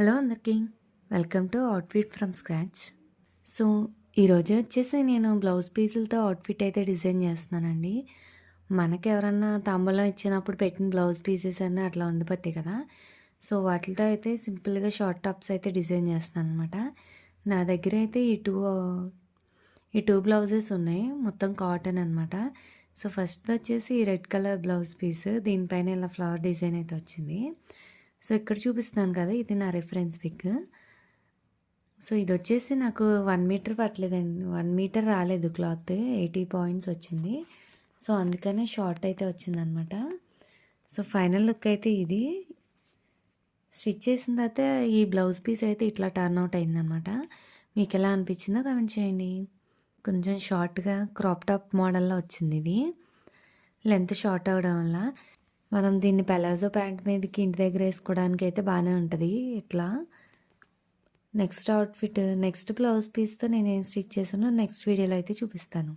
Hello అందరికీ. Welcome to outfit from scratch. So, ఈరోజు వచ్చేసి నేను బ్లౌజ్ పీసులతో అవుట్‌ఫిట్ అయితే డిజైన్ చేస్తున్నానండి. మనకెవరన్నా తాంబూలం ఇచ్చినప్పుడు పెట్టిన బ్లౌజ్ పీసెస్ అన్నీ అట్లా ఉండిపోతాయి కదా! సో, వాటిలతో అయితే సింపుల్‌గా షార్ట్ టాప్స్ అయితే డిజైన్ చేస్తున్నాననమాట. నా దగ్గర అయితే ఈ టూ బ్లౌజెస్ ఉన్నాయి. మొత్తం కాటన్ అనమాట. సో, ఫస్ట్‌దొచ్చేసి రెడ్ కలర్ బ్లౌజ్ పీస్. దీనిపైన ఇలా ఫ్లవర్ డిజైన్ అయితే వచ్చింది. సో, ఇక్కడ చూపిస్తున్నాను కదా! ఇది నా రిఫరెన్స్ పిక్. సో, ఇదొచ్చేసి నాకు 1 మీటర్ పట్టలేదండి. 1 మీటర్ రాలేదు క్లాత్. 80 పాయింట్స్ వచ్చింది. సో, అందుకనే షార్ట్ అయితే వచ్చిందనమాట. సో, ఫైనల్ లుక్ అయితే ఇది. స్టిచ్ చేసిన తర్వాత ఈ బ్లౌజ్ పీస్ అయితే ఇట్లా టర్న్ అవుట్ అయిందనమాట. మీకెలా అనిపించిందో కామెంట్ చేయండి. కొంచెం షార్ట్‌గా క్రాప్ టాప్ మోడల్‌లో వచ్చిందిది. లెంత్ షార్ట్ అవ్వడం వల్ల. మనం దీన్ని పలాజో ప్యాంట్ మీదకి ఇంటి దగ్గర ఏసుకోవడానికైతే బానే ఉంటది ఇట్లా. నెక్స్ట్ బ్లౌజ్ పీస్‌తో నేనేం స్టిచ్ చేశానో నెక్స్ట్ వీడియోలో అయితే చూపిస్తాను.